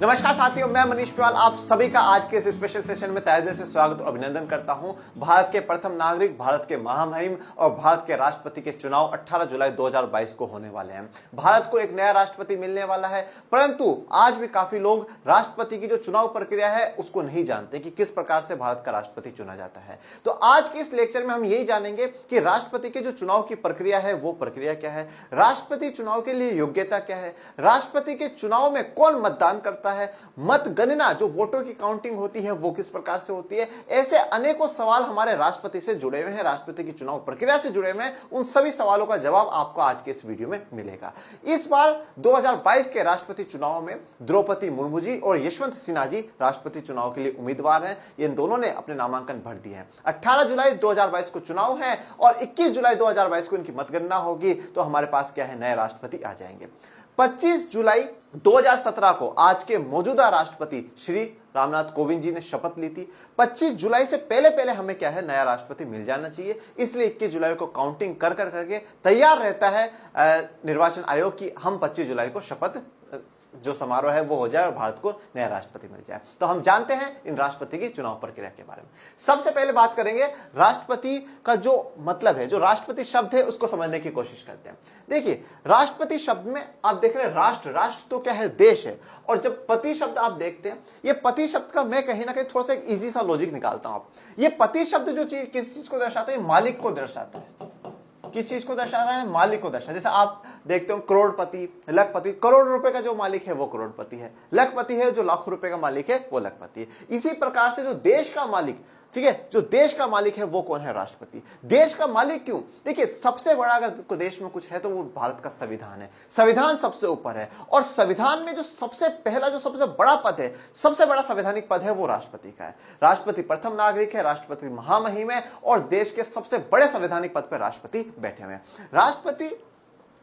नमस्कार साथियों, मैं मनीष पवाल आप सभी का आज के इस स्पेशल सेशन में तहे दिल से स्वागत और अभिनंदन करता हूं। भारत के प्रथम नागरिक, भारत के महामहिम और भारत के राष्ट्रपति के चुनाव 18 जुलाई 2022 को होने वाले हैं। भारत को एक नया राष्ट्रपति मिलने वाला है, परंतु आज भी काफी लोग राष्ट्रपति की जो चुनाव प्रक्रिया है उसको नहीं जानते कि किस प्रकार से भारत का राष्ट्रपति चुना जाता है। तो आज के इस लेक्चर में हम यही जानेंगे कि राष्ट्रपति के जो चुनाव की प्रक्रिया है वो प्रक्रिया क्या है, राष्ट्रपति चुनाव के लिए योग्यता क्या है, राष्ट्रपति के चुनाव में कौन मतदान करता है, मतगणना जो वोटों की काउंटिंग होती है वो किस प्रकार से होती है। ऐसे अनेकों सवाल हमारे राष्ट्रपति से जुड़े हुए हैं, राष्ट्रपति की चुनाव प्रक्रिया से जुड़े हुए हैं। उन सभी सवालों का जवाब आपको आज के इस वीडियो में मिलेगा। इस बार 2022 के राष्ट्रपति चुनाव में द्रौपदी मुर्मू जी और यशवंत सिन्हा जी राष्ट्रपति चुनाव के लिए उम्मीदवार हैं। इन दोनों ने अपने नामांकन भर दिए हैं। 18 जुलाई 2022 को चुनाव है और 21 जुलाई 2022 को इनकी मतगणना होगी। तो हमारे पास क्या है, नए राष्ट्रपति आ जाएंगे। 25 जुलाई 2017 को आज के मौजूदा राष्ट्रपति श्री रामनाथ कोविंद जी ने शपथ ली थी। 25 जुलाई से पहले पहले हमें क्या है, नया राष्ट्रपति मिल जाना चाहिए। इसलिए 21 जुलाई को काउंटिंग कर करके तैयार रहता है निर्वाचन आयोग की हम 25 जुलाई को शपथ जो समारोह है वो हो जाए और भारत को नया राष्ट्रपति मिल जाए। तो हम जानते हैं इन राष्ट्रपति की चुनाव प्रक्रिया के बारे में। सबसे पहले बात करेंगे राष्ट्रपति का जो मतलब है, जो राष्ट्रपति शब्द है उसको समझने की कोशिश करते हैं। देखिए, राष्ट्रपति शब्द में आप देख रहे हैं राष्ट्र, राष्ट्र तो क्या है, देश है। और जब पति शब्द आप देखते हैं, ये पति शब्द का मैं कहीं ना कहीं थोड़ा सा एक इजी सा लॉजिक निकालता हूं। ये पति शब्द जो चीज किस चीज को दर्शाता है, मालिक को दर्शाता है। किस चीज को दर्शा रहा है, मालिक को दर्शा। जैसे आप देखते हो करोड़पति, लखपति, करोड़ रुपए का जो मालिक है वो करोड़पति है, लखपति है जो लाखों रुपए का मालिक है वो लखपति है। इसी प्रकार से जो देश का मालिक, ठीक है, जो देश का मालिक है वो कौन है, राष्ट्रपति। देश का मालिक क्यों, देखिए सबसे बड़ा अगर देश में कुछ है तो वो भारत का संविधान है। संविधान सबसे ऊपर है और संविधान में जो सबसे पहला जो सबसे बड़ा पद है, सबसे बड़ा संवैधानिक पद है वो राष्ट्रपति का है। राष्ट्रपति प्रथम नागरिक है, राष्ट्रपति महामहिम है और देश के सबसे बड़े संवैधानिक पद पर राष्ट्रपति बैठे हुए हैं। राष्ट्रपति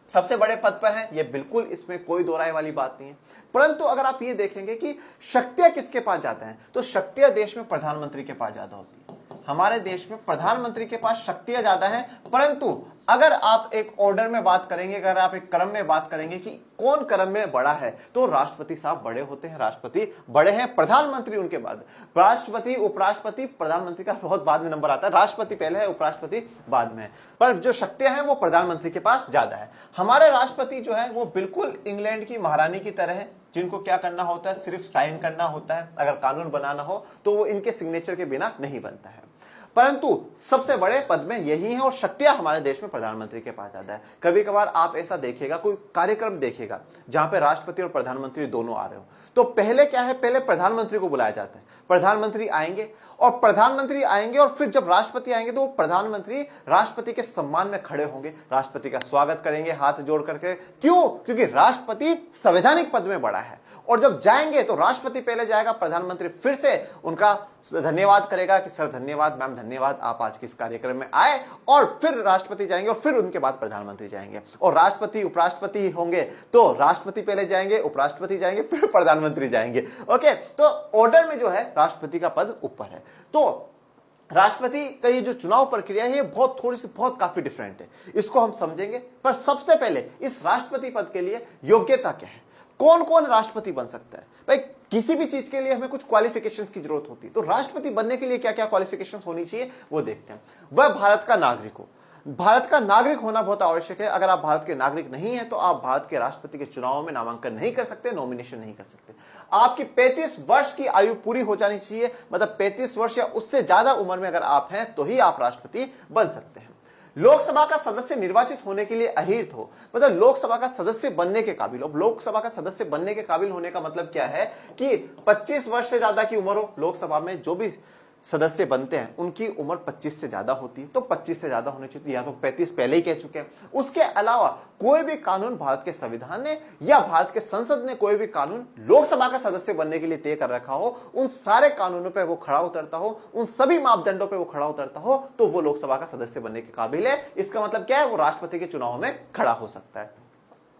सबसे बड़े पद पर है, ये बिल्कुल इसमें कोई दो राय वाली बात नहीं है। परंतु अगर आप ये देखेंगे कि शक्तियां किसके पास ज्यादा हैं, तो शक्तियां देश में प्रधानमंत्री के पास ज्यादा होती है। हमारे देश में प्रधानमंत्री के पास शक्तियां ज्यादा हैं। परंतु अगर आप एक ऑर्डर में बात करेंगे, अगर आप एक क्रम में बात करेंगे कि कौन क्रम में बड़ा है, तो राष्ट्रपति साहब बड़े होते हैं। राष्ट्रपति बड़े हैं, प्रधानमंत्री उनके बाद, राष्ट्रपति, उपराष्ट्रपति, प्रधानमंत्री का बहुत बाद में नंबर आता है। राष्ट्रपति पहले है, उपराष्ट्रपति बाद में है। पर जो शक्तियां हैं वो प्रधानमंत्री के पास ज्यादा है। हमारे राष्ट्रपति जो है वो बिल्कुल इंग्लैंड की महारानी की तरह है, जिनको क्या करना होता है, सिर्फ साइन करना होता है। अगर कानून बनाना हो तो वो इनके सिग्नेचर के बिना नहीं बनता है। परंतु सबसे बड़े पद में यही है और शक्तियां हमारे देश में प्रधानमंत्री के पास ज्यादा है। कभी कभार आप ऐसा देखिएगा, कोई कार्यक्रम देखिएगा जहां पे राष्ट्रपति और प्रधानमंत्री दोनों आ रहे हो, तो पहले क्या है, पहले प्रधानमंत्री को बुलाया जाता है। प्रधानमंत्री आएंगे और फिर जब राष्ट्रपति आएंगे तो वो प्रधानमंत्री राष्ट्रपति के सम्मान में खड़े होंगे, राष्ट्रपति का स्वागत करेंगे हाथ जोड़ करके। क्यों? क्योंकि राष्ट्रपति संवैधानिक पद में बड़ा है। और जब जाएंगे तो राष्ट्रपति पहले जाएगा, प्रधानमंत्री फिर से उनका धन्यवाद करेगा कि सर धन्यवाद, मैम धन्यवाद, आप आज के इस कार्यक्रम में आए। और फिर राष्ट्रपति जाएंगे और फिर उनके बाद प्रधानमंत्री जाएंगे। और राष्ट्रपति उपराष्ट्रपति होंगे तो राष्ट्रपति पहले जाएंगे, उपराष्ट्रपति जाएंगे, फिर प्रधानमंत्री जाएंगे। ओके, तो ऑर्डर में जो है राष्ट्रपति का पद ऊपर है। तो राष्ट्रपति का ये जो चुनाव प्रक्रिया है ये बहुत काफी डिफरेंट है, इसको हम समझेंगे। पर सबसे पहले इस राष्ट्रपति पद के लिए योग्यता क्या है, कौन कौन राष्ट्रपति बन सकता है। भाई किसी भी चीज के लिए हमें कुछ क्वालिफिकेशंस की जरूरत होती है, तो राष्ट्रपति बनने के लिए क्या क्या क्वालिफिकेशंस होनी चाहिए वो देखते हैं। वह भारत का नागरिक हो, भारत का नागरिक होना बहुत आवश्यक है। अगर आप भारत के नागरिक नहीं है तो आप भारत के राष्ट्रपति के चुनाव में नामांकन नहीं कर सकते, नॉमिनेशन नहीं कर सकते। आपकी 35 वर्ष की आयु पूरी हो जानी चाहिए, मतलब 35 वर्ष या उससे ज्यादा उम्र में अगर आप हैं तो ही आप राष्ट्रपति बन सकते हैं। लोकसभा का सदस्य निर्वाचित होने के लिए अहिर्त हो, मतलब लोकसभा का सदस्य बनने के काबिल हो। लोकसभा का सदस्य बनने के काबिल होने का मतलब क्या है कि 25 वर्ष से ज्यादा की उम्र हो। लोकसभा में जो भी सदस्य बनते हैं उनकी उम्र 25 से ज्यादा होती है, तो 25 से ज्यादा होनी चाहिए, या तो 35 पहले ही कह चुके हैं। उसके अलावा कोई भी कानून भारत के संविधान ने या भारत के संसद ने कोई भी कानून लोकसभा का सदस्य बनने के लिए तय कर रखा हो, उन सारे कानूनों पर वो खड़ा उतरता हो, उन सभी मापदंडों पर वो खड़ा उतरता हो, तो वो लोकसभा का सदस्य बनने के काबिल है। इसका मतलब क्या है, वो राष्ट्रपति के चुनाव में खड़ा हो सकता है।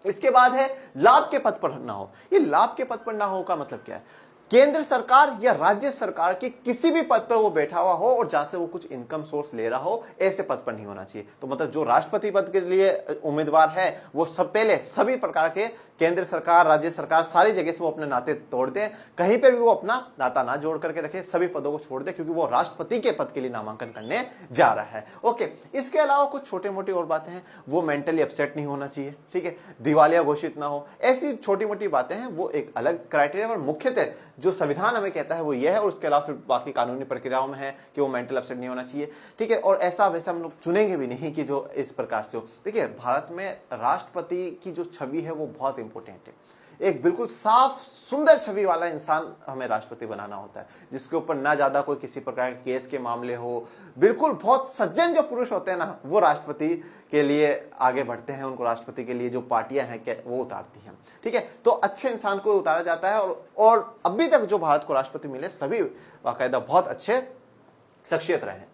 इसके बाद है लाभ के पद पर ना हो। ये लाभ के पद पर ना हो का मतलब क्या है, केंद्र सरकार या राज्य सरकार की किसी भी पद पर वो बैठा हुआ हो और जहां से वो कुछ इनकम सोर्स ले रहा हो, ऐसे पद पर नहीं होना चाहिए। तो मतलब जो राष्ट्रपति पद के लिए उम्मीदवार है वो सब पहले सभी प्रकार के केंद्र सरकार, राज्य सरकार, सारी जगह से वो अपने नाते तोड़ दें, कहीं पर भी वो अपना नाता ना जोड़ करके रखे, सभी पदों को छोड़ दे, क्योंकि वो राष्ट्रपति के पद के लिए नामांकन करने जा रहा है। ओके, इसके अलावा कुछ छोटे मोटी और बातें हैं, वो मेंटली अपसेट नहीं होना चाहिए, ठीक है, दिवालिया घोषित ना हो, ऐसी छोटी मोटी बातें हैं, वो एक अलग क्राइटेरिया। और मुख्यतः जो संविधान हमें कहता है वो ये है, और उसके अलावा फिर बाकी कानूनी प्रक्रियाओं में है कि वो मेंटल अपसेट नहीं होना चाहिए, ठीक है। और ऐसा वैसा हम लोग चुनेंगे भी नहीं कि जो इस प्रकार से हो। देखिए, भारत में राष्ट्रपति की जो छवि है वो बहुत इंपॉर्टेंट है। एक बिल्कुल साफ सुंदर छवि वाला इंसान हमें राष्ट्रपति बनाना होता है, जिसके ऊपर ना ज्यादा कोई किसी प्रकार के केस के मामले हो, बिल्कुल बहुत सज्जन जो पुरुष होते हैं ना, वो राष्ट्रपति के लिए आगे बढ़ते हैं, उनको राष्ट्रपति के लिए जो पार्टियां हैं वो उतारती हैं, ठीक है। तो अच्छे इंसान को उतारा जाता है, और अभी तक जो भारत को राष्ट्रपति मिले सभी बाकायदा बहुत अच्छे शख्सियत रहे हैं।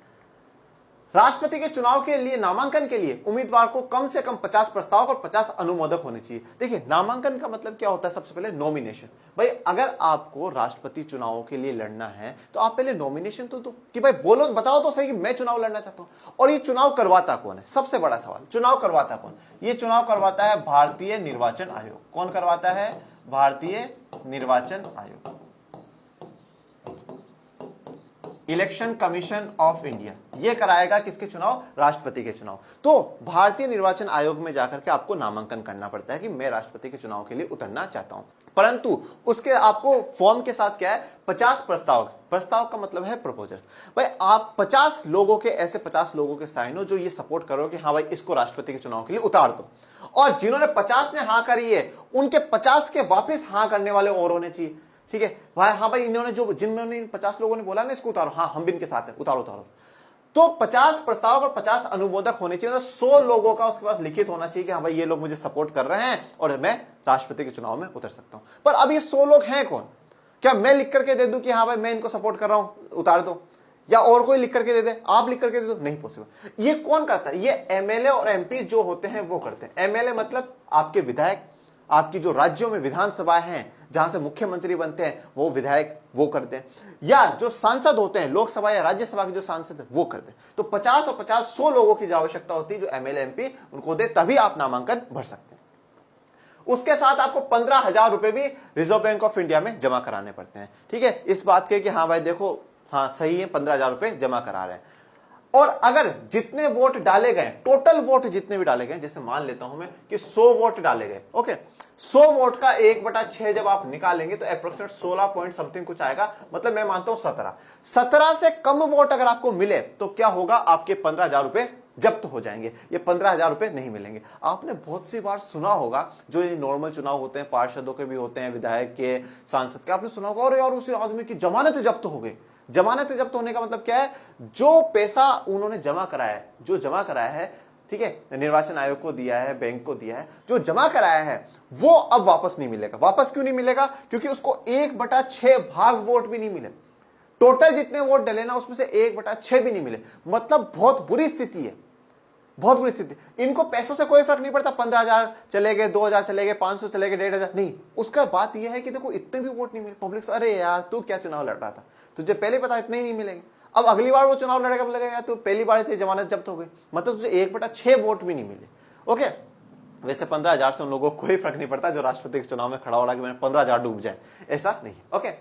राष्ट्रपति के चुनाव के लिए नामांकन के लिए उम्मीदवार को कम से कम 50 प्रस्तावक और 50 अनुमोदक होने चाहिए। देखिए, नामांकन का मतलब क्या होता है? सबसे पहले नॉमिनेशन। भाई, अगर आपको राष्ट्रपति चुनावों के लिए लड़ना है तो आप पहले नॉमिनेशन तो दो कि भाई बोलो, बताओ तो सही कि मैं चुनाव लड़ना चाहता हूं। और ये चुनाव करवाता कौन है? सबसे बड़ा सवाल, चुनाव करवाता कौन? ये चुनाव करवाता है भारतीय निर्वाचन आयोग। कौन करवाता है? भारतीय निर्वाचन आयोग, इलेक्शन कमीशन ऑफ इंडिया। यह कराएगा किसके चुनाव? राष्ट्रपति के चुनाव। तो भारतीय निर्वाचन आयोग में जाकर के आपको नामांकन करना पड़ता है कि मैं राष्ट्रपति के चुनाव के लिए उतरना चाहता हूं। परंतु उसके आपको फॉर्म के साथ क्या है? 50 प्रस्तावक। प्रस्ताव का मतलब है प्रपोजल्स। भाई, आप 50 लोगों के, ऐसे 50 लोगों के साइन हो जो ये सपोर्ट करो कि हाँ भाई इसको राष्ट्रपति के चुनाव के लिए उतार दो। और जिन्होंने 50 ने हाँ करी है, उनके 50 के वापिस हाँ करने वाले और होने चाहिए, ठीक है भाई। हाँ भाई, इन्होंने जो जिन्होंने 50 लोगों ने बोला ना इसको उतारो, हाँ हम भी इनके साथ हैं, उतारो उतारो। तो 50 प्रस्तावक और 50 अनुमोदक होने चाहिए। मतलब 100 लोगों का उसके पास लिखित होना चाहिए कि हाँ भाई ये लोग मुझे सपोर्ट कर रहे हैं और मैं राष्ट्रपति के चुनाव में उतर सकता हूं। पर अब ये 100 लोग हैं कौन? क्या मैं लिख करके दे दूं कि हाँ भाई मैं इनको सपोर्ट कर रहा हूं, उतार दो, या और कोई लिख करके दे दे? आप लिख करके दे दो? नहीं पॉसिबल। ये कौन करता है? ये एमएलए और एमपी जो होते हैं वो करते हैं। एमएलए मतलब आपके विधायक, आपकी जो राज्यों में विधानसभाएं हैं जहां से मुख्यमंत्री बनते हैं वो विधायक वो करते हैं, या जो सांसद होते हैं लोकसभा या राज्यसभा के जो सांसद हैं वो करते हैं। तो 50 और 50 100 लोगों की जो आवश्यकता होती है, जो एमएलए एमपी उनको दे, तभी आप नामांकन भर सकते हैं। उसके साथ आपको 15,000 रुपए भी रिजर्व बैंक ऑफ इंडिया में जमा कराने पड़ते हैं, ठीक है। इस बात के कि हाँ भाई देखो, हाँ सही है, 15,000 रुपए जमा करा रहे हैं। और अगर जितने वोट डाले गए, टोटल वोट जितने भी डाले गए, जैसे मान लेता हूं मैं कि 100 वोट डाले गए, ओके, 100 वोट का 1/6 जब आप निकालेंगे तो अप्रोक्सीमेट 16 पॉइंट समथिंग कुछ आएगा। मतलब मैं मानता हूं 17 से कम वोट अगर आपको मिले तो क्या होगा? आपके 15,000 रुपए जब्त हो जाएंगे। ये 15,000 रुपए नहीं मिलेंगे। आपने बहुत सी बार सुना होगा, जो ये नॉर्मल चुनाव होते हैं, पार्षदों के भी होते हैं, विधायक के, सांसद के, आपने सुना होगा और यार उस आदमी की जमानत जब्त हो गई। जमानत जब्त होने का मतलब क्या है? जो पैसा उन्होंने जमा कराया है, जो जमा कराया है, ठीक है, निर्वाचन आयोग को दिया है, बैंक को दिया है, जो जमा कराया है वो अब वापस नहीं मिलेगा। वापस क्यों नहीं मिलेगा? क्योंकि उसको 1/6 भाग वोट भी नहीं मिले। टोटल जितने वोट डले ना उसमें से 1/6 भी नहीं मिले। मतलब बहुत बुरी स्थिति है, बहुत बुरी स्थिति। इनको पैसों से कोई फर्क नहीं पड़ता, 15,000 चले गए, 2,000 चले गए, 500 चले गए, 1,500 नहीं। उसका बात यह है कि देखो इतने भी वोट नहीं मिले। पब्लिक से अरे यार तू क्या चुनाव लड़ रहा था, तुझे पहले पता इतने ही नहीं मिलेंगे। अब अगली बार वो चुनाव लड़ेगा, लगेगा तो पहली बार से जमानत जब्त हो गई, मतलब तुझे 1/6 वोट भी नहीं मिले। ओके, वैसे 15,000 से उन लोगों को कोई फर्क नहीं पड़ता जो राष्ट्रपति के चुनाव में खड़ा हो रहा है कि मैंने 15,000 डूब जाए, ऐसा नहीं है। ओके,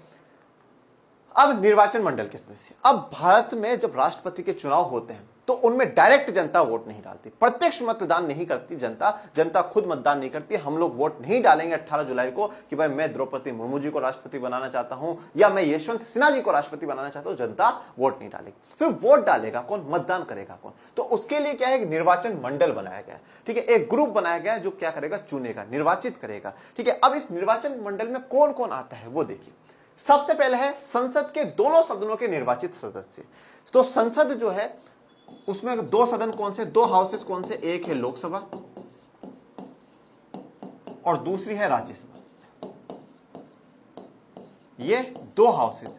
अब निर्वाचन मंडल के सदस्य। अब भारत में जब राष्ट्रपति के चुनाव होते हैं तो उनमें डायरेक्ट जनता वोट नहीं डालती, प्रत्यक्ष मतदान नहीं करती जनता खुद मतदान नहीं करती। हम लोग वोट नहीं डालेंगे 18 जुलाई को कि भाई मैं द्रौपदी मुर्मू जी को राष्ट्रपति बनाना चाहता हूं या मैं यशवंत सिन्हा जी को राष्ट्रपति बनाना चाहता हूं। जनता वोट नहीं डालेगी। फिर वोट डालेगा कौन? मतदान करेगा कौन? तो उसके लिए क्या है? निर्वाचन मंडल बनाया गया है, ठीक है। एक ग्रुप बनाया गया है जो क्या करेगा? चुनेगा, निर्वाचित करेगा, ठीक है। अब इस निर्वाचन मंडल में कौन कौन आता है वो देखिए। सबसे पहले है संसद के दोनों सदनों के निर्वाचित सदस्य। तो संसद जो है उसमें दो सदन कौन से, दो हाउसेस कौन से? एक है लोकसभा और दूसरी है राज्यसभा। ये दो हाउसेस,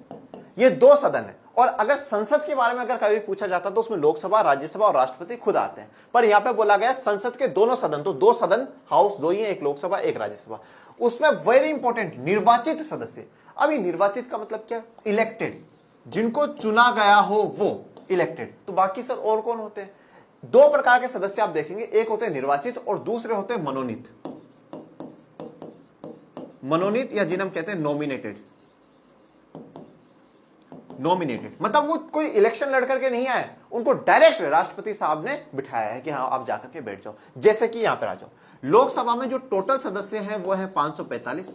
ये दो सदन है। और अगर संसद के बारे में अगर कभी पूछा जाता तो उसमें लोकसभा, राज्यसभा और राष्ट्रपति खुद आते हैं। पर यहां पे बोला गया संसद के दोनों सदन, तो दो सदन, हाउस दो ही है, एक लोकसभा एक राज्यसभा। उसमें वेरी इंपॉर्टेंट निर्वाचित सदस्य। अब ये निर्वाचित का मतलब क्या? इलेक्टेड, जिनको चुना गया हो वो इलेक्टेड। तो बाकी सर और कौन होते हैं? दो प्रकार के सदस्य आप देखेंगे, एक होते हैं निर्वाचित और दूसरे होते हैं मनोनीत। मनोनीत या जिन्हें हम कहते हैं नॉमिनेटेड। नॉमिनेटेड मतलब वो कोई इलेक्शन लड़कर के नहीं आए, उनको डायरेक्ट राष्ट्रपति साहब ने बिठाया है कि हाँ आप जाकर के बैठ जाओ। जैसे कि यहां पर आ जाओ, लोकसभा में जो टोटल सदस्य हैं वो है 545।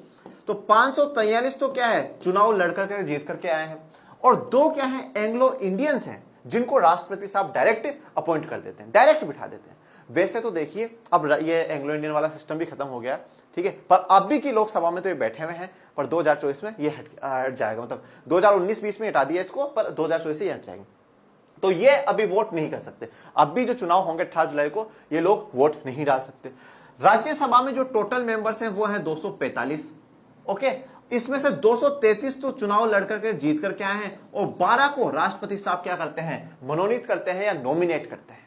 तो 543 तो क्या है, चुनाव लड़कर के जीत करके आए हैं, और दो क्या है, एंग्लो इंडियंस हैं, जिनको राष्ट्रपति साहब डायरेक्ट अपॉइंट कर देते हैं, डायरेक्ट बिठा देते हैं। वैसे तो देखिए अब ये एंग्लो इंडियन वाला सिस्टम भी खत्म हो गया, ठीक है, पर अभी की लोकसभा में तो ये बैठे हुए हैं, पर 2024 में ये हट जाएगा। मतलब 2019-20 में हटा दिया इसको, पर 2024 से ये हट जाएंगे। तो ये अभी वोट नहीं कर सकते। अभी जो चुनाव होंगे 18 जुलाई को, ये लोग वोट नहीं डाल सकते। राज्यसभा में जो टोटल मेंबर्स हैं वो है 245। ओके, इसमें से 233 तो चुनाव लड़कर के जीत करके आए हैं, और 12 को राष्ट्रपति साहब क्या करते हैं, मनोनीत करते हैं या नॉमिनेट करते हैं।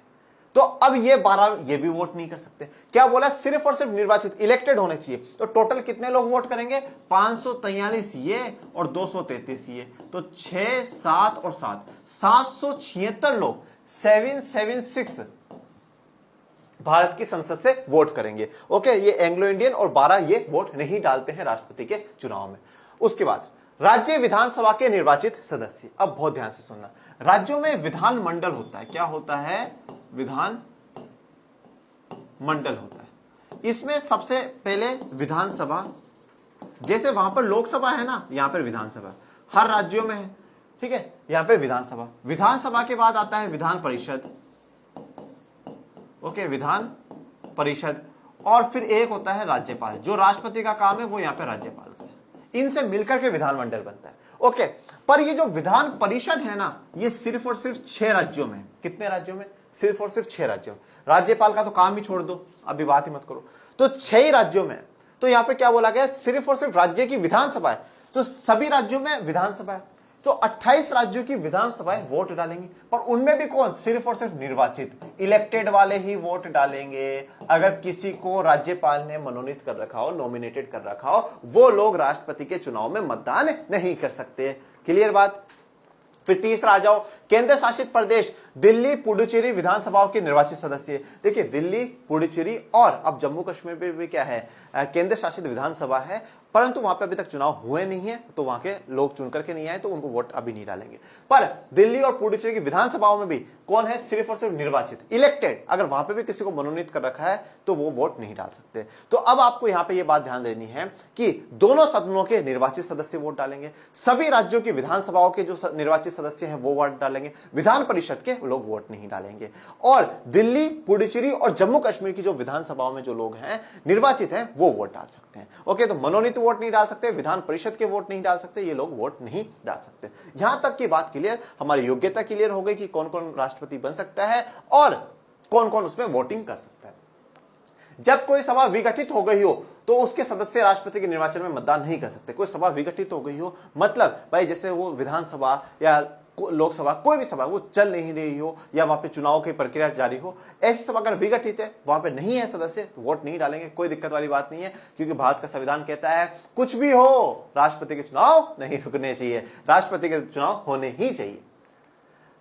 तो अब ये 12 ये भी वोट नहीं कर सकते। क्या बोला, सिर्फ और सिर्फ निर्वाचित, इलेक्टेड होने चाहिए। तो टोटल कितने लोग वोट करेंगे, 543 ये और 233 ये, तो 6, 7 और 7, 776 लोग, 776 भारत की संसद से वोट करेंगे। ओके, ये एंग्लो इंडियन, और 12 ये वोट नहीं डालते हैं राष्ट्रपति के चुनाव में। उसके बाद राज्य विधानसभा के निर्वाचित सदस्य। अब बहुत ध्यान से सुनना, राज्यों में विधान मंडल होता है। क्या होता है, विधान मंडल होता है। इसमें सबसे पहले विधानसभा, जैसे वहां पर लोकसभा है ना, यहां पर विधानसभा हर राज्यों में है, ठीक है, यहां पर विधानसभा। विधानसभा के बाद आता है विधान परिषद। ओके, विधान परिषद, और फिर एक होता है राज्यपाल। जो राष्ट्रपति का काम है वो यहां पे राज्यपाल का है। इनसे मिलकर के विधानमंडल बनता है। ओके, पर ये जो विधान परिषद है ना, ये सिर्फ और सिर्फ 6 राज्यों में। कितने राज्यों में, सिर्फ और सिर्फ 6 राज्यों में। राज्यपाल का तो काम ही छोड़ दो, अभी बात ही मत करो, तो 6 ही राज्यों में। तो यहां पे क्या बोला गया, सिर्फ और सिर्फ राज्य की विधानसभा है, तो सभी राज्यों में विधानसभा है। तो 28 राज्यों की विधानसभाएं वोट डालेंगी, पर उनमें भी कौन, सिर्फ और सिर्फ निर्वाचित, इलेक्टेड वाले ही वोट डालेंगे। अगर किसी को राज्यपाल ने मनोनीत कर रखा हो, नॉमिनेटेड कर रखा हो, वो लोग राष्ट्रपति के चुनाव में मतदान नहीं कर सकते। क्लियर बात। फिर तीसरा आ जाओ, केंद्र शासित प्रदेश, दिल्ली पुडुचेरी विधानसभाओं के निर्वाचित सदस्य। देखिए दिल्ली, पुडुचेरी और अब जम्मू कश्मीर में भी क्या है, केंद्र शासित विधानसभा है, परंतु वहां पे अभी तक चुनाव हुए नहीं है, तो वहां के लोग चुन करके नहीं आए, तो उनको वोट अभी नहीं डालेंगे। पर दिल्ली और पुडुचेरी की विधानसभाओं में भी कौन है, सिर्फ और सिर्फ निर्वाचित, इलेक्टेड। अगर वहां पे भी किसी को मनोनीत कर रखा है तो वो वोट नहीं डाल सकते। तो अब आपको यहां पे ये बात ध्यान देनी है कि दोनों सदनों के निर्वाचित सदस्य वोट डालेंगे, सभी राज्यों की विधानसभाओं के जो निर्वाचित सदस्य हैं वो वोट डालेंगे, विधान परिषद के लोग वोट नहीं डालेंगे। और दिल्ली, पुडुचेरी और जम्मू कश्मीर की जो विधानसभाओं में जो लोग हैं निर्वाचित हैं वो वोट डाल सकते हैं। ओके, तो मनोनीत वोट नहीं डाल सकते, विधान परिषद के वोट नहीं डाल सकते, ये लोग वोट नहीं डाल सकते। यहां तक की बात क्लियर, हमारी योग्यता क्लियर हो गई कि कौन कौन राष्ट्रपति बन सकता है और कौन कौन उसमें वोटिंग कर सकता है। जब कोई सभा विघटित हो गई हो तो उसके सदस्य राष्ट्रपति के निर्वाचन में मतदान नहीं कर सकते। कोई सभा विघटित हो गई हो मतलब भाई जैसे वो विधानसभा या लोकसभा, कोई भी सभा वो चल नहीं रही हो या वहां पे चुनाव की प्रक्रिया जारी हो, ऐसी सभा अगर विघटित है, वहां पे नहीं है सदस्य, तो वोट नहीं डालेंगे। कोई दिक्कत वाली बात नहीं है, क्योंकि भारत का संविधान कहता है कुछ भी हो राष्ट्रपति के चुनाव नहीं रुकने चाहिए, राष्ट्रपति के चुनाव होने ही चाहिए।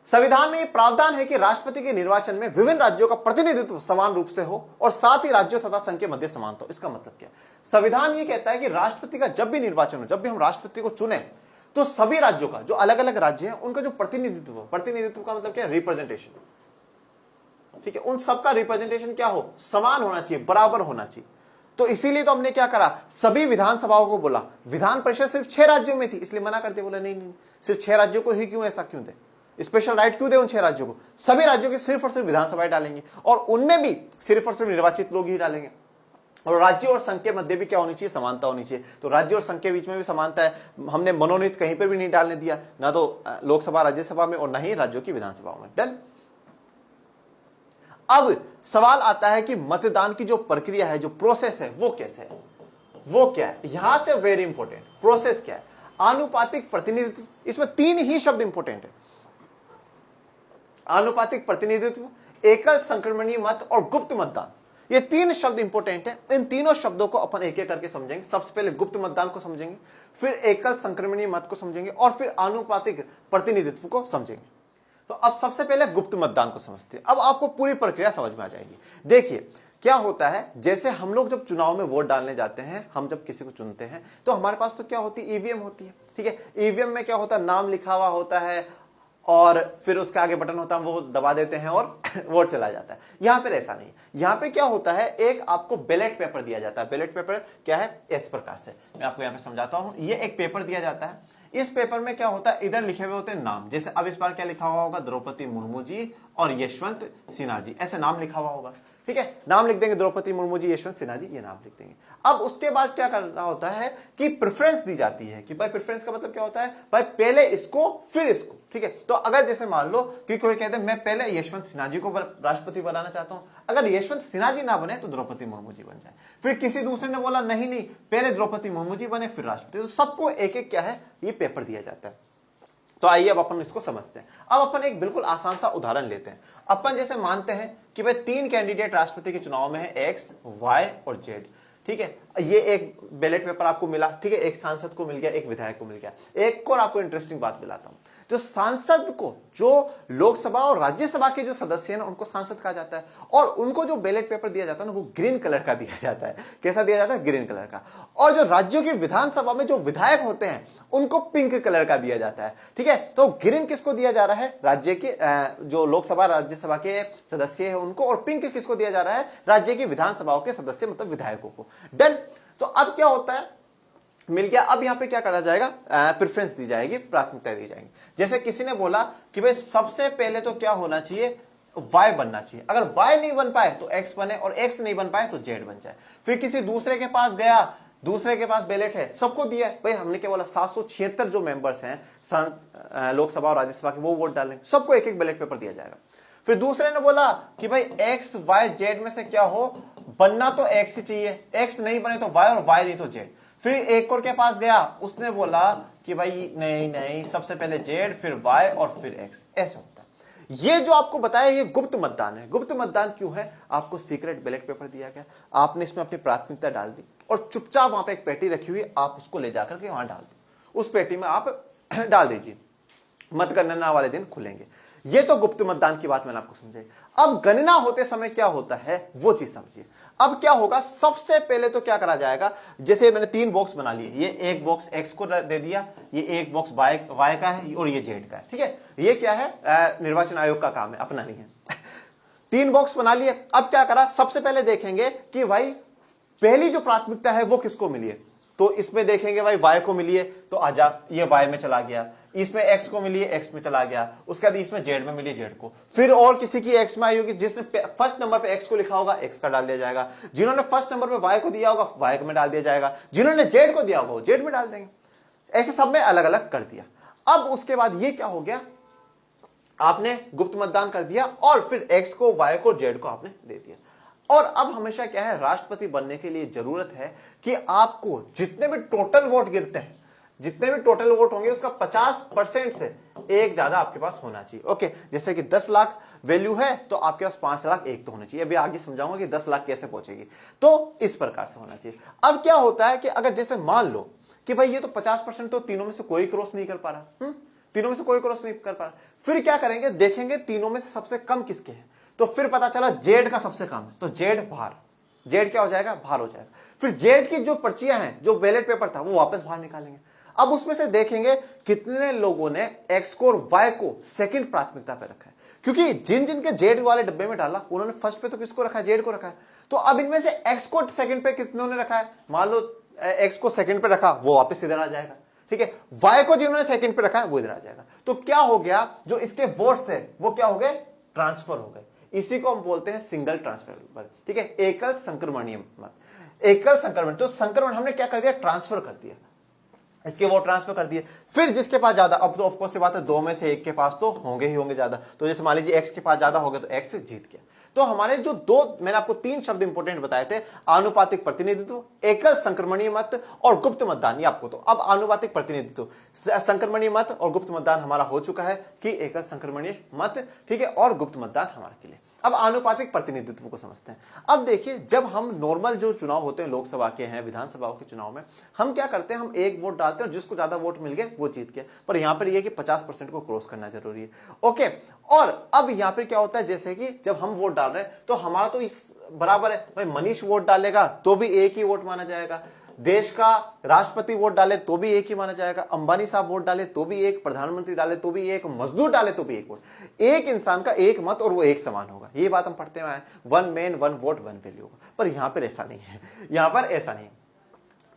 संविधान में प्रावधान है कि राष्ट्रपति के निर्वाचन में विभिन्न राज्यों का प्रतिनिधित्व समान रूप से हो और साथ ही राज्यों तथा संघ के मध्य समानता हो। इसका मतलब क्या है, संविधान ये कहता है कि राष्ट्रपति का जब भी निर्वाचन हो, जब भी हम राष्ट्रपति को चुने, तो सभी राज्यों का, जो अलग अलग राज्य हैं, उनका जो प्रतिनिधित्व का मतलब क्या है, रिप्रेजेंटेशन, ठीक है, उन सबका रिप्रेजेंटेशन क्या हो, समान होना चाहिए, बराबर होना चाहिए। तो इसीलिए तो हमने क्या करा, सभी विधानसभाओं को बोला, विधान परिषद सिर्फ 6 राज्यों में थी इसलिए मना करते, बोला नहीं, सिर्फ 6 राज्यों को ही क्यों, ऐसा क्यों दे, स्पेशल राइट क्यों दे उन 6 राज्यों को। सभी राज्यों की सिर्फ और सिर्फ विधानसभाएं डालेंगे और उनमें भी सिर्फ और सिर्फ निर्वाचित लोग ही डालेंगे। और राज्य और संघ के मध्य भी क्या होनी चाहिए, समानता होनी चाहिए। तो राज्य और संघ के बीच में भी समानता है। हमने मनोनीत कहीं पर भी नहीं डालने दिया, ना तो लोकसभा राज्यसभा में और ना ही राज्यों की विधानसभाओं में। डन। अब सवाल आता है कि मतदान की जो प्रक्रिया है, जो प्रोसेस है, वो कैसे है, वो क्या है। यहां से वेरी इंपॉर्टेंट प्रोसेस क्या है, आनुपातिक प्रतिनिधित्व। इसमें 3 ही शब्द इंपॉर्टेंट है, आनुपातिक प्रतिनिधित्व, एकल संक्रमणीय मत और गुप्त मतदान। ये तीन शब्द इंपॉर्टेंट है। इन तीनों शब्दों को अपन एक एक करके समझेंगे। सबसे पहले गुप्त मतदान को समझेंगे, फिर एकल संक्रमणीय मत को समझेंगे और फिर आनुपातिक प्रतिनिधित्व को समझेंगे। तो अब सबसे पहले गुप्त मतदान को समझते हैं। अब आपको पूरी प्रक्रिया समझ में आ जाएगी। देखिए क्या होता है, जैसे हम लोग जब चुनाव में वोट डालने जाते हैं, हम जब किसी को चुनते हैं तो हमारे पास तो क्या होती है, ईवीएम होती है। ठीक है, ईवीएम में क्या होता है, नाम लिखा हुआ होता है और फिर उसके आगे बटन होता है, वो दबा देते हैं और वोट चला जाता है। यहां पर ऐसा नहीं, यहां पे क्या होता है, एक आपको बैलेट पेपर दिया जाता है। बैलेट पेपर क्या है, इस प्रकार से मैं आपको यहां पे समझाता हूं। ये एक पेपर दिया जाता है। इस पेपर में क्या होता है, इधर लिखे हुए होते हैं नाम। जैसे अब इस बार क्या लिखा हुआ होगा, द्रौपदी मुर्मू जी और यशवंत सिन्हा जी, ऐसे नाम लिखा हुआ होगा। ठीक है, नाम लिख देंगे, द्रौपदी मुर्मू जी, यशवंत सिन्हा जी, ये नाम लिख देंगे। अब उसके बाद क्या करना होता है कि प्रेफरेंस दी जाती है। कि भाई प्रेफरेंस का मतलब क्या होता है, भाई पहले इसको फिर इसको। ठीक है, तो अगर जैसे मान लो कि कोई कहते हैं मैं पहले यशवंत सिन्हा जी को राष्ट्रपति बनाना चाहता हूं, अगर यशवंत सिन्हा जी ना बने तो द्रौपदी मुर्मू जी बन जाए। फिर किसी दूसरे ने बोला नहीं नहीं, पहले द्रौपदी मुर्मू जी बने फिर राष्ट्रपति। तो सबको एक एक क्या है, ये पेपर दिया जाता है। तो आइए अब अपन इसको समझते हैं। अब अपन एक बिल्कुल आसान सा उदाहरण लेते हैं। अपन जैसे मानते हैं कि भाई तीन कैंडिडेट राष्ट्रपति के चुनाव में है, एक्स, वाई और जेड। ठीक है, ये एक बैलेट पेपर आपको मिला। ठीक है, एक सांसद को मिल गया, एक विधायक को मिल गया। एक और आपको इंटरेस्टिंग बात मिलाता हूं, जो सांसद को, जो लोकसभा और राज्यसभा के जो सदस्य हैं उनको सांसद कहा जाता है, और उनको जो बैलेट पेपर दिया जाता है ना, वो ग्रीन कलर का दिया जाता है। कैसा दिया जाता है, ग्रीन कलर का। और जो राज्यों की विधानसभा में जो विधायक होते हैं उनको पिंक कलर का दिया जाता है। ठीक है, तो ग्रीन किसको दिया जा रहा है, राज्य के जो लोकसभा राज्यसभा के सदस्य है उनको, और पिंक किसको दिया जा रहा है, राज्य की विधानसभाओं के सदस्य मतलब विधायकों को। डन। तो अब क्या होता है, मिल गया। अब यहां पे क्या करा जाएगा, प्रेफरेंस दी जाएगी, प्राथमिकता दी जाएगी। जैसे किसी ने बोला कि भाई सबसे पहले तो क्या होना चाहिए, वाई बनना चाहिए। अगर वाई नहीं बन पाए तो एक्स बने, और एक्स नहीं बन पाए तो जेड बन जाए। फिर किसी दूसरे के पास गया, दूसरे के पास बैलेट है, सबको दिया है। भाई हमने क्या बोला, 776 जो मेंबर्स हैं लोकसभा और राज्यसभा के, वो वोट डालेंगे, सबको एक एक बैलेट पेपर दिया जाएगा। फिर दूसरे ने बोला कि भाई एक्स वाई जेड में से क्या हो, बनना तो एक्स ही चाहिए, एक्स नहीं बने तो वाई और वाई नहीं तो जेड। फिर एक और के पास गया, उसने बोला कि भाई नहीं नहीं, सबसे पहले जेड फिर वाई और फिर एक्स, ऐसा होता है। ये जो आपको बताया ये गुप्त मतदान है। गुप्त मतदान क्यों है, आपको सीक्रेट बैलेट पेपर दिया गया, आपने इसमें अपनी प्राथमिकता डाल दी और चुपचाप वहां पे एक पेटी रखी हुई, आप उसको ले जाकर के वहां डाल दो, उस पेटी में आप डाल दीजिए, मतगणना वाले दिन खुलेंगे। ये तो गुप्त मतदान की बात मैंने आपको समझाई। अब गणना होते समय क्या होता है वो चीज समझिए। अब क्या होगा, सबसे पहले तो क्या करा जाएगा, जैसे मैंने 3 बॉक्स बना लिए, ये एक बॉक्स एक्स को दे दिया, ये एक बॉक्स वाई का है और ये जेड का है। ठीक है, ये क्या है, निर्वाचन आयोग का काम है, अपना नहीं है। 3 बॉक्स बना लिए। अब क्या करा, सबसे पहले देखेंगे कि भाई पहली जो प्राथमिकता है वो किसको मिली है। तो इसमें देखेंगे भाई वाई को मिली है तो आजा, ये वाई में चला गया। इसमें एक्स को मिली है, एक्स में चला गया। उसके बाद इसमें जेड में मिली, जेड को। फिर और किसी की एक्स में आई होगी, जिसने फर्स्ट नंबर पे एक्स को लिखा होगा एक्स का डाल दिया जाएगा। जिन्होंने फर्स्ट नंबर पे वाई को दिया होगा वाई में डाल दिया जाएगा। जिन्होंने जेड को दिया होगा वो जेड में डाल देंगे। ऐसे सब में अलग अलग कर दिया। अब उसके बाद ये क्या हो गया, आपने गुप्त मतदान कर दिया और फिर एक्स को, वाई को, जेड को आपने दे दिया। और अब हमेशा क्या है, राष्ट्रपति बनने के लिए जरूरत है कि आपको जितने भी टोटल वोट गिरते हैं, जितने भी टोटल वोट होंगे उसका 50% से एक ज्यादा आपके पास होना चाहिए। ओके, जैसे कि 10 लाख वैल्यू है तो आपके पास 5 लाख एक तो होना चाहिए। अभी आगे समझाऊंगा कि 10 लाख कैसे पहुंचेगी। तो इस प्रकार से होना चाहिए। अब क्या होता है कि अगर जैसे मान लो कि भाई ये तो 50% तो तीनों में से कोई क्रॉस नहीं कर पा रहा, तीनों में से कोई क्रॉस नहीं कर पा रहा, फिर क्या करेंगे, देखेंगे तीनों में से सबसे कम किसके हैं। तो फिर पता चला जेड का सबसे कम है, तो जेड बाहर, जेड क्या हो जाएगा, बाहर हो जाएगा। फिर जेड की जो पर्चियां हैं, जो बैलेट पेपर था, वो वापस बाहर निकालेंगे। अब उसमें से देखेंगे कितने लोगों ने एक्स को और वाई को सेकंड प्राथमिकता पे रखा है, क्योंकि जिन जिन के जेड वाले डब्बे में डाला उन्होंने फर्स्ट पे तो किसको रखा है, जेड को रखा है। तो अब इनमें से एक्स को सेकंड पे कितनों ने रखा है, मान लो एक्स को सेकंड पे रखा, वो वापस इधर आ जाएगा। ठीक है, वाई को जिन्होंने सेकंड पे रखा है वो इधर आ जाएगा। तो क्या हो गया, जो इसके वोट्स थे वो क्या हो गए, ट्रांसफर हो गए। इसी को हम बोलते हैं सिंगल ट्रांसफर। ठीक है, एकल संक्रमणीय मत, एकल संक्रमण। तो संक्रमण हमने क्या कर दिया, ट्रांसफर कर दिया, इसके वोट ट्रांसफर कर दिए। फिर जिसके पास ज्यादा, अब तो ऑफकोर्स बात है, 2 में से एक के पास तो होंगे ही होंगे ज्यादा। तो जैसे मान लीजिए एक्स के पास ज्यादा हो गए तो एक्स जीत गया। तो हमारे जो दो, मैंने आपको तीन शब्द इंपॉर्टेंट बताए थे, आनुपातिक प्रतिनिधित्व, एकल संक्रमणीय मत और गुप्त मतदान, ये आपको। तो अब आनुपातिक प्रतिनिधित्व, संक्रमणीय मत और गुप्त मतदान हमारा हो चुका है कि एकल संक्रमणीय मत, ठीक है, और गुप्त मतदान हमारे के लिए। अब आनुपातिक प्रतिनिधित्व को समझते हैं। अब देखिए, जब हम नॉर्मल जो चुनाव होते हैं लोकसभा के हैं, विधानसभाओं के चुनाव में हम क्या करते हैं, हम एक वोट डालते हैं और जिसको ज्यादा वोट मिल गए वो जीत गया। पर यहां पर यह कि 50% को क्रॉस करना जरूरी है। ओके, और अब यहां पर क्या होता है, जैसे कि जब हम वोट डाल रहे हैं तो हमारा तो इस बराबर है, भाई मनीष वोट डालेगा तो भी एक ही वोट माना जाएगा, देश का राष्ट्रपति वोट डाले तो भी एक ही माना जाएगा, अंबानी साहब वोट डाले तो भी एक, प्रधानमंत्री डाले तो भी एक, मजदूर डाले तो भी एक वोट। एक इंसान का एक मत और वो एक समान होगा। ये बात हम पढ़ते हुए आए, one man one vote one value होगा। पर यहां पर ऐसा नहीं है, यहां पर ऐसा नहीं।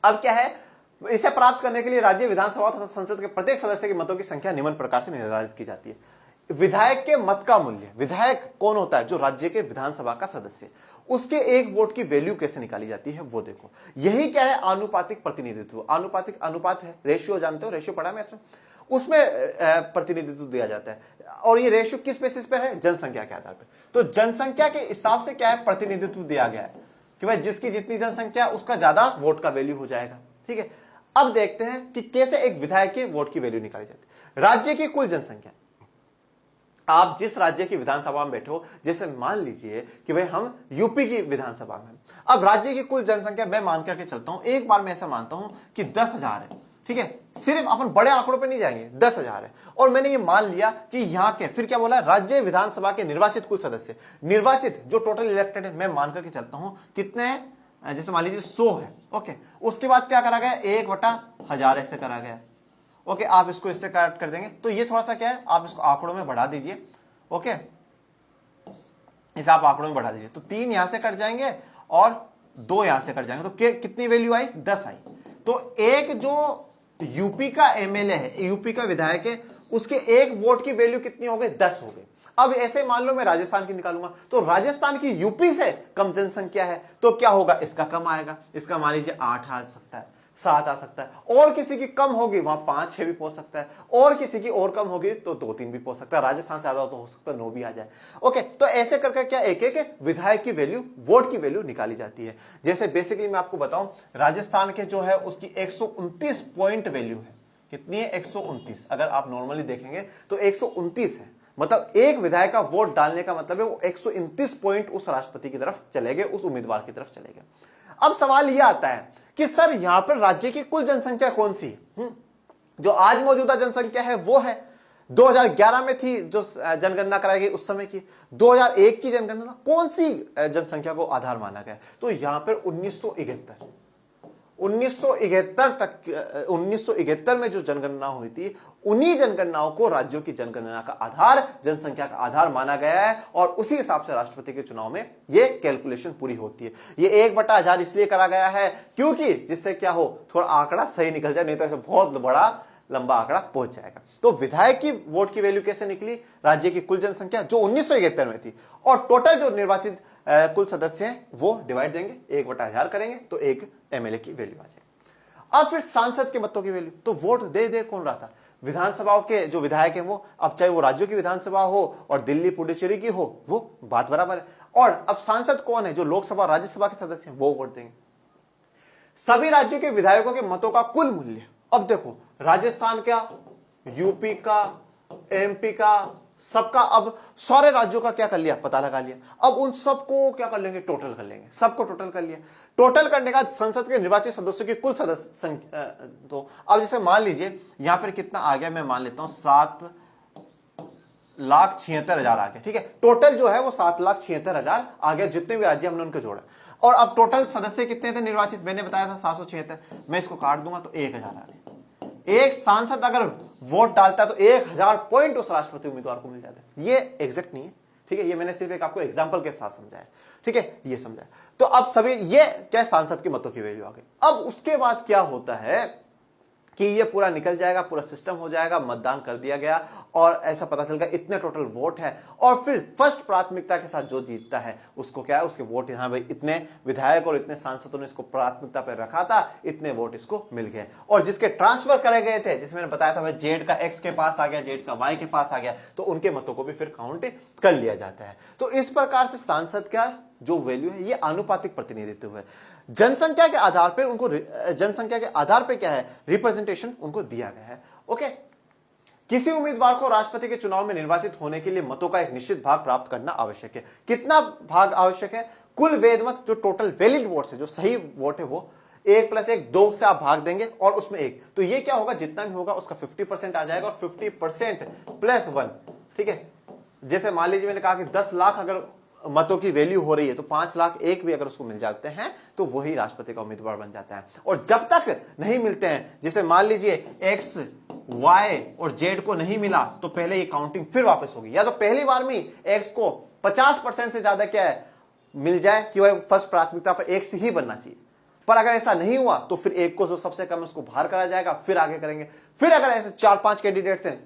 अब क्या है, इसे प्राप्त करने के लिए राज्य विधानसभा तथा संसद के प्रत्येक सदस्य के मतों की संख्या निम्न प्रकार से निर्धारित की जाती है। विधायक के मत का मूल्य, विधायक कौन होता है, जो राज्य के विधानसभा का सदस्य, उसके एक वोट की वैल्यू कैसे निकाली जाती है वो देखो। यही क्या है, आनुपातिक प्रतिनिधित्व। आनुपातिक, अनुपात है, रेशियो जानते हो, रेशियो पढ़ा मैं उसमें प्रतिनिधित्व दिया जाता है। और ये रेशियो किस बेसिस पर है, जनसंख्या के आधार पर। तो जनसंख्या के हिसाब से क्या है, प्रतिनिधित्व दिया गया है कि भाई जिसकी जितनी जनसंख्या उसका ज्यादा वोट का वैल्यू हो जाएगा। ठीक है, अब देखते हैं कि कैसे एक विधायक के वोट की वैल्यू निकाली जाती है। राज्य की कुल जनसंख्या, आप जिस राज्य की विधानसभा में बैठे हो, जैसे मान लीजिए कि भाई हम यूपी की विधानसभा में, अब राज्य की कुल जनसंख्या मैं मान करके चलता हूं, एक बार मैं ऐसा मानता हूं कि 10,000 है। ठीक है, सिर्फ अपन बड़े आंकड़ों पे नहीं जाएंगे, 10,000 है। और मैंने ये मान लिया कि यहां के, फिर क्या बोला, राज्य विधानसभा के निर्वाचित कुल सदस्य, निर्वाचित जो टोटल इलेक्टेड है, मैं मान करके चलता हूं कितने हैं, जैसे मान लीजिए 100 है। ओके, उसके बाद क्या करा गया, 1/1000 ऐसे करा गया। ओके, आप इसको इससे काट कर देंगे तो ये थोड़ा सा क्या है, आप इसको आंकड़ों में बढ़ा दीजिए। ओके, इसे आप आंकड़ों में बढ़ा दीजिए तो 3 यहां से कट जाएंगे और 2 यहां से कट जाएंगे, तो कितनी वैल्यू आई, 10 आई। तो एक जो यूपी का एमएलए है, यूपी का विधायक है, उसके एक वोट की वैल्यू कितनी हो गई, 10 हो गई। अब ऐसे मान लो मैं राजस्थान की निकालूंगा, तो राजस्थान की यूपी से कम जनसंख्या है, तो क्या होगा, इसका कम आएगा, इसका मान लीजिए 8 आ सकता है, 7 आ सकता है, और किसी की कम होगी वहां 5-6 भी पहुंच सकता है, और किसी की और कम होगी तो 2-3 भी पहुंच सकता है, राजस्थान से ज्यादा तो हो सकता है 9 भी आ जाए। ओके, तो ऐसे करके क्या एक एक विधायक की वैल्यू, वोट की वैल्यू निकाली जाती है। जैसे बेसिकली मैं आपको बताऊं, राजस्थान के जो है उसकी 129 पॉइंट वैल्यू है। कितनी है, 129। अगर आप नॉर्मली देखेंगे तो 129 है, मतलब एक विधायक का वोट डालने का मतलब है वो 129 पॉइंट उस राष्ट्रपति की तरफ चले गए, उस उम्मीदवार की तरफ चले गए। अब सवाल यह आता है कि सर यहां पर राज्य की कुल जनसंख्या कौन सी, जो आज मौजूदा जनसंख्या है वो है 2011 में थी जो जनगणना कराई गई उस समय की, 2001 की जनगणना कौन सी जनसंख्या को आधार माना गया, तो यहां पर 1971 तक, 1971 में जो जनगणना हुई थी, उन्हीं जनगणनाओं को राज्यों की जनगणना का आधार, जनसंख्या का आधार माना गया है, और उसी हिसाब से राष्ट्रपति के चुनाव में यह कैलकुलेशन पूरी होती है। ये 1/1000 इसलिए करा गया है क्योंकि जिससे क्या हो, थोड़ा आंकड़ा सही निकल जाए, नहीं तो ऐसे बहुत बड़ा लंबा आंकड़ा पहुंच जाएगा। तो विधायक की वोट की वैल्यू कैसे निकली, राज्य की कुल जनसंख्या जो 1971 में थी, और टोटल जो निर्वाचित कुल सदस्य हैं वो डिवाइड देंगे, 1/1000 करेंगे तो एक एमएलए की वैल्यू आ जाएगी। अब फिर सांसद के मतों की वैल्यू, तो वोट दे दे कौन रहा था, विधानसभाओं के जो विधायक हैं वो, अब चाहे वो राज्यों की विधानसभा हो और दिल्ली पुडुचेरी की हो, वो बात बराबर है। और अब सांसद कौन है, जो लोकसभा राज्यसभा के सदस्य हैं वो वोट देंगे। सभी राज्यों के विधायकों के मतों का कुल मूल्य, अब देखो राजस्थान का, यूपी का, एमपी का, सबका, अब सारे राज्यों का क्या कर लिया, पता लगा लिया। अब उन सबको क्या कर लेंगे, टोटल कर लेंगे, सबको टोटल कर लिया। टोटल करने का संसद के निर्वाचित सदस्यों की कुल सदस्य संख्या, तो अब जैसे मान लीजिए यहां पर कितना आ गया, मैं मान लेता हूं 7,76,000 आ गया। ठीक है, टोटल जो है वो 7,76,000 आ गया, जितने भी राज्य हमने उनके जोड़ा। और अब टोटल सदस्य कितने थे निर्वाचित, मैंने बताया था 776, मैं इसको काट दूंगा तो 1,000 आ गया। एक सांसद अगर वोट डालता है तो 1,000 पॉइंट उस राष्ट्रपति उम्मीदवार को मिल जाता है। ये एग्जैक्ट नहीं है, ठीक है, ये मैंने सिर्फ एक आपको एग्जांपल के साथ समझाया, ठीक है, ये समझाया। तो अब सभी ये क्या, सांसद के मतों की वैल्यू आ गई। अब उसके बाद क्या होता है कि ये पूरा निकल जाएगा, पूरा सिस्टम हो जाएगा, मतदान कर दिया गया और ऐसा पता चल गया इतने टोटल वोट है, और फिर फर्स्ट प्राथमिकता के साथ जो जीतता है उसको क्या है, उसके वोट, यहां भाई इतने विधायक और इतने सांसदों ने इसको प्राथमिकता पर रखा था, इतने वोट इसको मिल गए। और जिसके ट्रांसफर करे गए थे, जिसमें मैंने बताया था भाई जेड का एक्स के पास आ गया, जेड का वाई के पास आ गया, तो उनके मतों को भी फिर काउंट कर लिया जाता है। तो इस प्रकार से सांसद का जो वैल्यू है ये आनुपातिक प्रतिनिधित्व है। जनसंख्या के आधार पर उनको, जनसंख्या के आधार पर क्या है, रिप्रेजेंटेशन उनको दिया गया है। ओके, किसी उम्मीदवार को राष्ट्रपति के चुनाव में निर्वाचित होने के लिए मतों का एक निश्चित भाग प्राप्त करना आवश्यक है। कितना भाग आवश्यक है? कुल वेद मत, जो टोटल वैलिड वोट्स है, जो सही वोट है, वो 1+1 2 से आप भाग देंगे और उसमें 1, तो ये क्या होगा, जितना भी होगा उसका 50% आ जाएगा और 50% +1, ठीक है। जैसे मान लीजिए मैंने कहा कि 10 लाख अगर मतों की वैल्यू हो रही है, तो 5 लाख एक भी अगर उसको मिल जाते हैं तो वही राष्ट्रपति का उम्मीदवार बन जाता है। और जब तक नहीं मिलते हैं, जैसे मान लीजिए एक्स, वाई और जेड को नहीं मिला, तो पहले ये काउंटिंग फिर वापस होगी, या तो पहली बार में एक्स को 50% से ज्यादा क्या है मिल जाए कि वह फर्स्ट प्राथमिकता पर एक्स ही बनना चाहिए, पर अगर ऐसा नहीं हुआ तो फिर एक को जो सबसे कम उसको बाहर करा जाएगा, फिर आगे करेंगे। फिर अगर ऐसे 4-5 कैंडिडेट्स हैं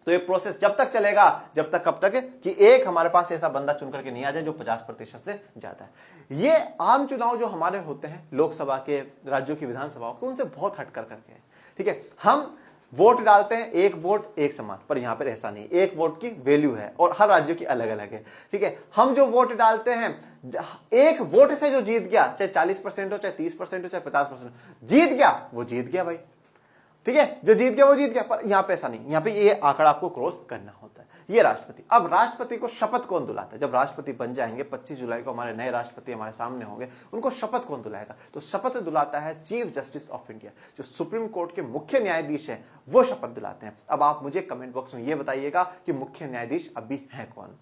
तो ये प्रोसेस जब तक चलेगा, जब तक, कब तक कि एक हमारे पास ऐसा बंदा चुन करके नहीं आ जाए जो 50% से ज्यादा है। ये आम चुनाव जो हमारे होते हैं लोकसभा के, राज्यों की विधानसभाओं के, उनसे बहुत हट कर करके है, ठीक है। हम वोट डालते हैं, एक वोट एक समान, पर यहां पर ऐसा नहीं, एक वोट की वैल्यू है और हर राज्य की अलग अलग है, ठीक है। हम जो वोट डालते हैं, एक वोट से जो जीत गया, चाहे 40% हो, चाहे 30% हो, चाहे 50%, जीत गया वो जीत गया भाई, ठीक है। जो जीत गया वो जीत गया, पर यहां पे ऐसा नहीं, यहां पे ये आंकड़ा आपको क्रॉस करना होता है। ये राष्ट्रपति, अब राष्ट्रपति को शपथ कौन दिलाता है? जब राष्ट्रपति बन जाएंगे 25 जुलाई को हमारे नए राष्ट्रपति हमारे सामने होंगे, उनको शपथ कौन दिलाएगा? तो शपथ दिलाता है चीफ जस्टिस ऑफ इंडिया, जो सुप्रीम कोर्ट के मुख्य न्यायाधीश हैं, वो शपथ दिलाते हैं। अब आप मुझे कमेंट बॉक्स में ये बताइएगा कि मुख्य न्यायाधीश अभी है कौन।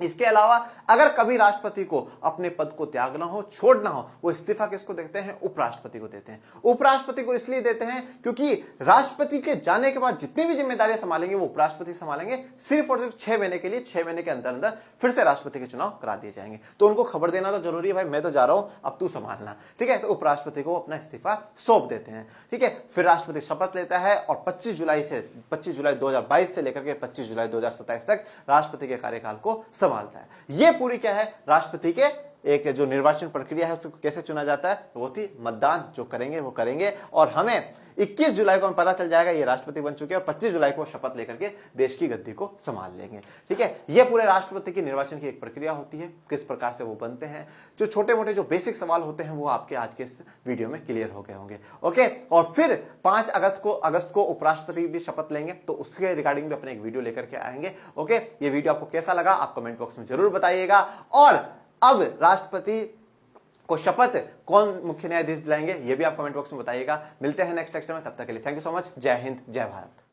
इसके अलावा अगर कभी राष्ट्रपति को अपने पद को त्यागना हो, छोड़ना हो, वो इस्तीफा किसको देते हैं? उपराष्ट्रपति को देते हैं। उपराष्ट्रपति को इसलिए देते हैं क्योंकि राष्ट्रपति के जाने के बाद जितनी भी जिम्मेदारियां संभालेंगे वो उपराष्ट्रपति संभालेंगे, सिर्फ और सिर्फ 6 महीने के लिए। 6 महीने के अंदर अंदर फिर से राष्ट्रपति के चुनाव करा दिए जाएंगे। तो उनको खबर देना तो जरूरी है, भाई मैं तो जा रहा हूं, अब तू संभालना, ठीक है। तो उपराष्ट्रपति को अपना इस्तीफा सौंप देते हैं, ठीक है। फिर राष्ट्रपति शपथ लेता है और 25 जुलाई 2022 से लेकर के 25 जुलाई 2027 तक राष्ट्रपति के कार्यकाल को संभालता है। ये पूरी क्या है, राष्ट्रपति के एक जो निर्वाचन प्रक्रिया है, उसको कैसे चुना जाता है, वो थी मतदान जो करेंगे वो करेंगे, और हमें 21 जुलाई को हमें पता चल जाएगा ये राष्ट्रपति बन चुके हैं, और 25 जुलाई को शपथ लेकर के देश की गद्दी को संभाल लेंगे, ठीक है। ये पूरे राष्ट्रपति की निर्वाचन की एक प्रक्रिया होती है, किस प्रकार से वो बनते हैं। जो छोटे मोटे जो बेसिक सवाल होते हैं वो आपके आज के इस वीडियो में क्लियर हो गए होंगे, ओके। और फिर 5 अगस्त को उपराष्ट्रपति भी शपथ लेंगे, तो उसके रिगार्डिंग भी अपने एक वीडियो लेकर के आएंगे, ओके। ये वीडियो आपको कैसा लगा आप कमेंट बॉक्स में जरूर बताइएगा। और अब राष्ट्रपति को शपथ कौन मुख्य न्यायाधीश दिलाएंगे ये भी आप कमेंट बॉक्स में बताइएगा। मिलते हैं नेक्स्ट लेक्चर में, तब तक के लिए थैंक यू सो मच। जय हिंद, जय भारत।